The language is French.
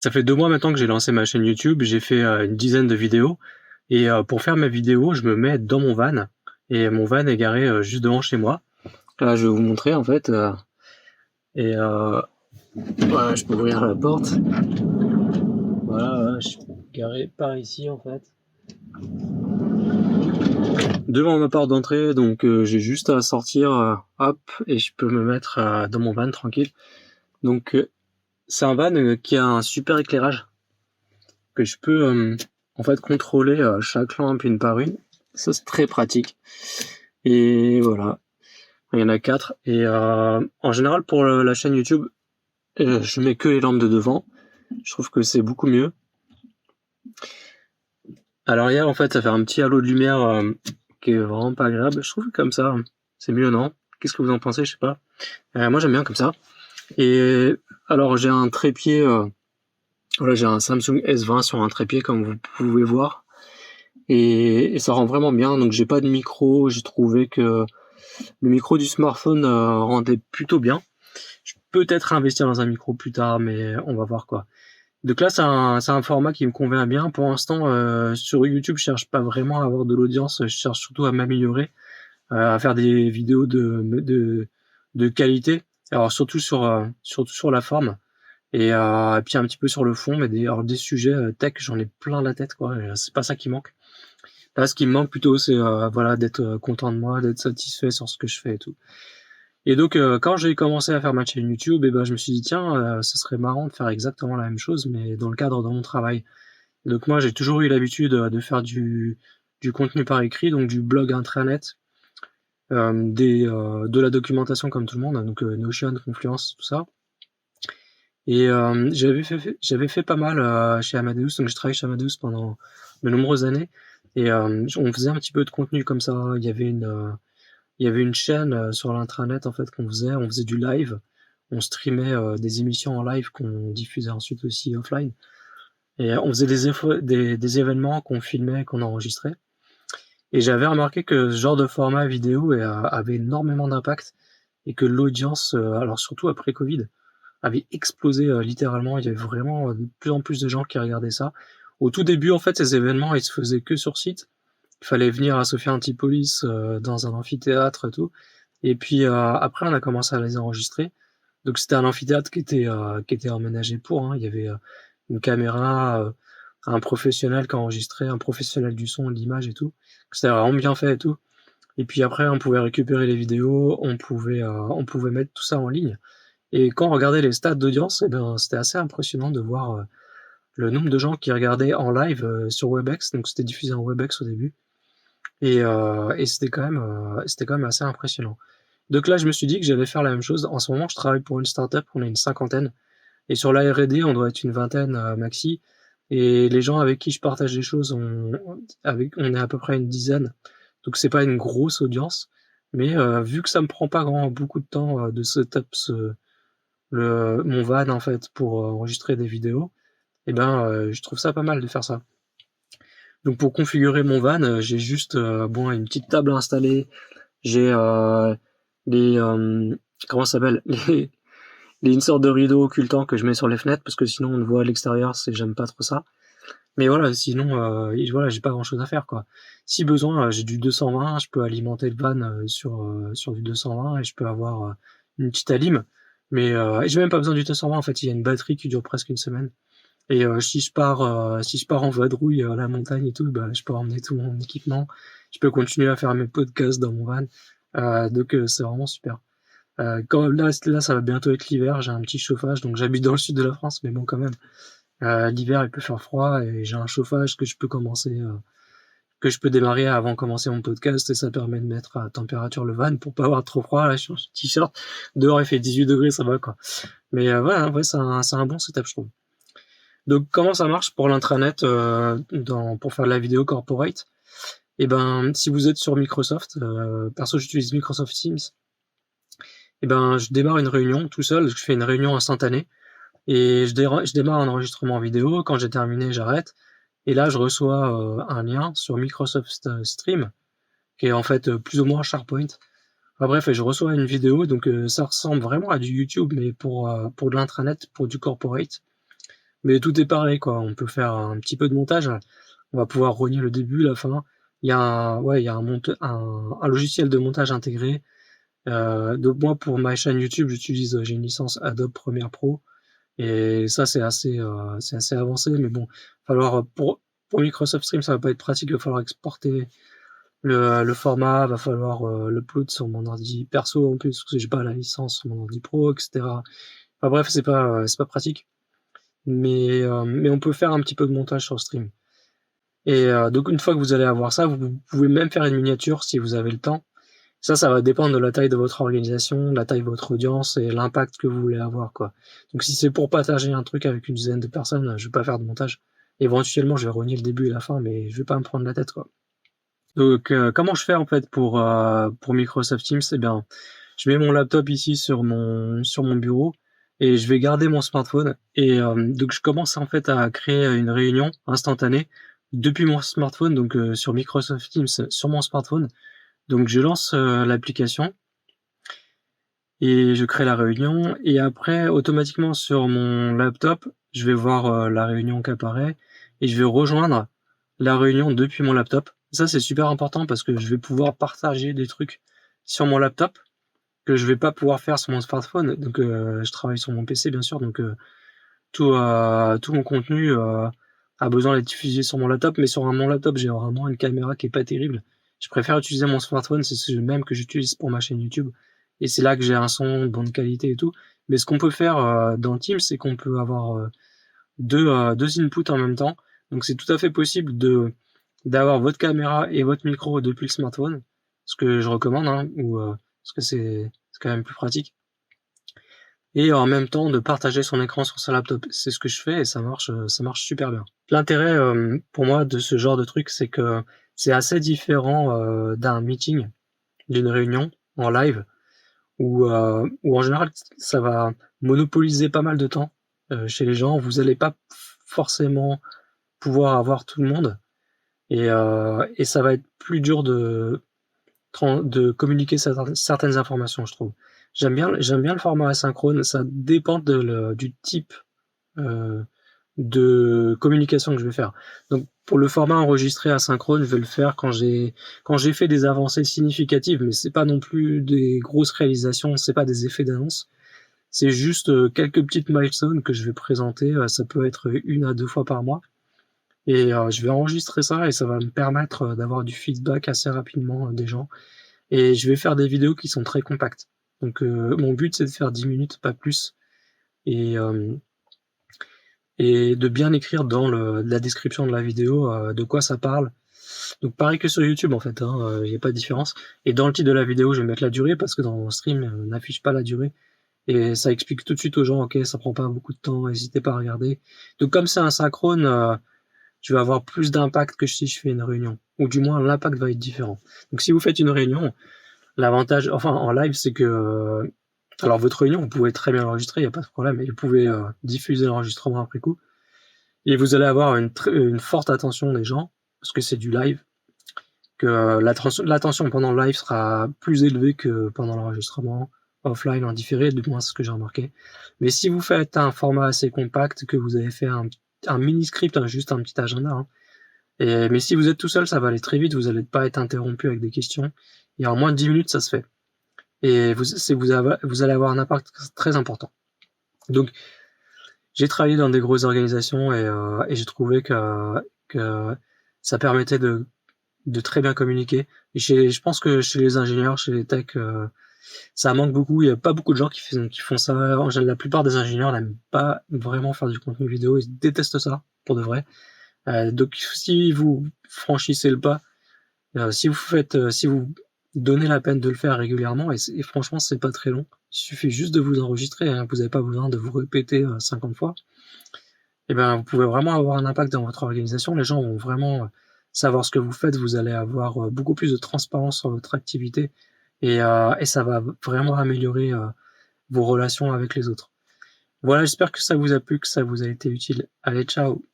Ça fait 2 mois maintenant que j'ai lancé ma chaîne YouTube. J'ai fait une dizaine de vidéos. Et pour faire mes vidéos, je me mets dans mon van. Et mon van est garé juste devant chez moi. Là, je vais vous montrer en fait. Et voilà, je peux ouvrir la porte. Voilà, je suis garé par ici en fait. Devant ma porte d'entrée, donc j'ai juste à sortir, hop, et je peux me mettre dans mon van tranquille. Donc c'est un van qui a un super éclairage que je peux en fait contrôler chaque lampe une par une. Ça c'est très pratique. Et voilà, il y en a 4. Et en général pour la chaîne YouTube, je mets que les lampes de devant. Je trouve que c'est beaucoup mieux. À l'arrière en fait ça fait un petit halo de lumière qui est vraiment pas agréable. Je trouve que comme ça c'est mieux, non? Qu'est-ce que vous en pensez? Je sais pas. Moi j'aime bien comme ça. Et alors j'ai un trépied, voilà, j'ai un Samsung S20 sur un trépied comme vous pouvez voir. Et ça rend vraiment bien. Donc j'ai pas de micro. J'ai trouvé que le micro du smartphone rendait plutôt bien. Je peux peut-être investir dans un micro plus tard, mais on va voir quoi. Donc là c'est un format qui me convient bien. Pour l'instant sur YouTube je cherche pas vraiment à avoir de l'audience. Je cherche surtout à m'améliorer, à faire des vidéos de qualité. Alors surtout sur la forme. Et puis un petit peu sur le fond, mais des sujets tech, j'en ai plein la tête, quoi. Et c'est pas ça qui manque. Là, ce qui me manque plutôt, c'est voilà, d'être content de moi, d'être satisfait sur ce que je fais et tout. Et donc, quand j'ai commencé à faire ma chaîne YouTube, et ben, je me suis dit, tiens, ce serait marrant de faire exactement la même chose, mais dans le cadre de mon travail. Et donc, moi, j'ai toujours eu l'habitude de faire du contenu par écrit, donc du blog intranet, de la documentation comme tout le monde, donc Notion, Confluence, tout ça. Et j'avais fait pas mal chez Amadeus, donc j'ai travaillé chez Amadeus pendant de nombreuses années. Et on faisait un petit peu de contenu comme ça. Il y avait une chaîne sur l'intranet en fait qu'on faisait. On faisait du live. On streamait des émissions en live qu'on diffusait ensuite aussi offline. Et on faisait des événements qu'on filmait, qu'on enregistrait. Et j'avais remarqué que ce genre de format vidéo avait énormément d'impact et que l'audience, alors surtout après Covid, avait explosé littéralement. Il y avait vraiment de plus en plus de gens qui regardaient ça. Au tout début, en fait, ces événements, ils se faisaient que sur site. Il fallait venir à Sophia Antipolis dans un amphithéâtre et tout. Et puis après, on a commencé à les enregistrer. Donc c'était un amphithéâtre qui était emménagé pour. Hein. Il y avait une caméra, un professionnel qui enregistrait, un professionnel du son, de l'image et tout. C'était vraiment bien fait et tout. Et puis après, on pouvait récupérer les vidéos, on pouvait mettre tout ça en ligne. Et quand on regardait les stats d'audience, eh ben, c'était assez impressionnant de voir le nombre de gens qui regardaient en live sur Webex. Donc c'était diffusé en Webex au début. Et c'était quand même assez impressionnant. Donc là, je me suis dit que j'allais faire la même chose. En ce moment, je travaille pour une startup, on est une cinquantaine. Et sur la R&D, on doit être une vingtaine maxi. Et les gens avec qui je partage des choses, on est à peu près une dizaine. Donc c'est pas une grosse audience. Mais vu que ça me prend pas beaucoup de temps de setup mon van en fait pour enregistrer des vidéos, et ben je trouve ça pas mal de faire ça. Donc pour configurer mon van, j'ai juste bon une petite table installée, j'ai les comment ça s'appelle une sorte de rideau occultant que je mets sur les fenêtres parce que sinon on ne voit à l'extérieur, j'aime pas trop ça. Mais voilà, sinon voilà, j'ai pas grand chose à faire quoi. Si besoin, j'ai du 220, je peux alimenter le van sur du 220 et je peux avoir une petite alim. Mais j'ai même pas besoin du 220 en fait, il y a une batterie qui dure presque une semaine. Et si je pars en vadrouille à la montagne et tout, bah je peux emmener tout mon équipement. Je peux continuer à faire mes podcasts dans mon van. Donc c'est vraiment super. Quand là ça va bientôt être l'hiver, j'ai un petit chauffage, donc j'habite dans le sud de la France, mais bon quand même. L'hiver il peut faire froid et j'ai un chauffage que je peux démarrer avant de commencer mon podcast et ça permet de mettre à température le van pour pas avoir trop froid. Là, je suis en t-shirt. Dehors, il fait 18 degrés, ça va, quoi. Mais voilà, ouais, c'est un bon setup, je trouve. Donc, comment ça marche pour l'intranet pour faire de la vidéo corporate? Eh ben, si vous êtes sur Microsoft, perso, j'utilise Microsoft Teams. Eh ben, je démarre une réunion tout seul. Je fais une réunion instantanée et je démarre un enregistrement vidéo. Quand j'ai terminé, j'arrête. Et là, je reçois un lien sur Microsoft Stream, qui est en fait plus ou moins SharePoint. Enfin, bref, et je reçois une vidéo, donc ça ressemble vraiment à du YouTube, mais pour de l'intranet, pour du corporate. Mais tout est pareil, quoi. On peut faire un petit peu de montage. On va pouvoir rogner le début, la fin. Il y a un logiciel de montage intégré. Donc moi, pour ma chaîne YouTube, j'ai une licence Adobe Premiere Pro. Et ça, c'est assez avancé. Mais bon, pour Microsoft Stream, ça va pas être pratique. Il va falloir exporter le format, va falloir l'upload sur mon ordi perso en plus, parce que j'ai pas la licence sur mon ordi pro, etc. Enfin bref, c'est pas pratique. Mais on peut faire un petit peu de montage sur Stream. Et donc une fois que vous allez avoir ça, vous pouvez même faire une miniature si vous avez le temps. Ça va dépendre de la taille de votre organisation, de la taille de votre audience et l'impact que vous voulez avoir, quoi. Donc si c'est pour partager un truc avec une dizaine de personnes, je vais pas faire de montage. Éventuellement, je vais renier le début et la fin, mais je vais pas me prendre la tête, quoi. Donc comment je fais en fait pour Microsoft Teams? Eh bien, je mets mon laptop ici sur mon bureau et je vais garder mon smartphone et donc je commence en fait à créer une réunion instantanée depuis mon smartphone, donc sur Microsoft Teams sur mon smartphone. Donc je lance l'application et je crée la réunion et après automatiquement sur mon laptop, je vais voir la réunion qui apparaît et je vais rejoindre la réunion depuis mon laptop. Ça c'est super important parce que je vais pouvoir partager des trucs sur mon laptop que je vais pas pouvoir faire sur mon smartphone. Donc je travaille sur mon PC bien sûr, donc tout mon contenu a besoin d'être diffusé sur mon laptop, mais sur mon laptop j'ai vraiment une caméra qui est pas terrible. Je préfère utiliser mon smartphone, c'est le même que j'utilise pour ma chaîne YouTube, et c'est là que j'ai un son de bonne qualité et tout. Mais ce qu'on peut faire dans Teams, c'est qu'on peut avoir deux inputs en même temps. Donc c'est tout à fait possible d'avoir votre caméra et votre micro depuis le smartphone, ce que je recommande, hein, parce que c'est quand même plus pratique. Et en même temps de partager son écran sur sa laptop. C'est ce que je fais et ça marche super bien. L'intérêt pour moi de ce genre de truc, c'est que c'est assez différent d'un meeting, d'une réunion en live, où en général ça va monopoliser pas mal de temps chez les gens. Vous n'allez pas forcément pouvoir avoir tout le monde et ça va être plus dur de communiquer certaines informations, je trouve. J'aime bien le format asynchrone, ça dépend du type de communication que je vais faire. Donc pour le format enregistré asynchrone, je vais le faire quand j'ai fait des avancées significatives, mais c'est pas non plus des grosses réalisations, c'est pas des effets d'annonce. C'est juste quelques petites milestones que je vais présenter, ça peut être 1 à 2 fois par mois. Et je vais enregistrer ça et ça va me permettre d'avoir du feedback assez rapidement des gens. Et je vais faire des vidéos qui sont très compactes. Donc mon but c'est de faire 10 minutes, pas plus. Et de bien écrire dans la description de la vidéo de quoi ça parle. Donc pareil que sur YouTube en fait, y a pas de différence. Et dans le titre de la vidéo, je vais mettre la durée parce que dans Stream, on n'affiche pas la durée. Et ça explique tout de suite aux gens, ok, ça prend pas beaucoup de temps, n'hésitez pas à regarder. Donc comme c'est un synchrone, je vais avoir plus d'impact que si je fais une réunion. Ou du moins, l'impact va être différent. Donc si vous faites une réunion, l'avantage, enfin en live, c'est que alors votre réunion, vous pouvez très bien l'enregistrer, il n'y a pas de problème, et vous pouvez diffuser l'enregistrement après coup. Et vous allez avoir une forte attention des gens, parce que c'est du live, que l'attention pendant le live sera plus élevée que pendant l'enregistrement offline en différé, du moins c'est ce que j'ai remarqué. Mais si vous faites un format assez compact, que vous avez fait un mini script, juste un petit agenda, hein, mais si vous êtes tout seul, ça va aller très vite, vous n'allez pas être interrompu avec des questions, et en moins de 10 minutes, ça se fait. Et vous allez avoir un impact très important. Donc, j'ai travaillé dans des grosses organisations et j'ai trouvé que ça permettait de très bien communiquer. Et je pense que chez les ingénieurs, chez les techs, ça manque beaucoup. Il n'y a pas beaucoup de gens qui font ça. En général, la plupart des ingénieurs n'aiment pas vraiment faire du contenu vidéo. Ils détestent ça, pour de vrai. Donc, si vous franchissez le pas, si vous donnez la peine de le faire régulièrement, et franchement, c'est pas très long. Il suffit juste de vous enregistrer, hein, vous n'avez pas besoin de vous répéter 50 fois. Et ben, vous pouvez vraiment avoir un impact dans votre organisation. Les gens vont vraiment savoir ce que vous faites. Vous allez avoir beaucoup plus de transparence sur votre activité et ça va vraiment améliorer vos relations avec les autres. Voilà, j'espère que ça vous a plu, que ça vous a été utile. Allez, ciao!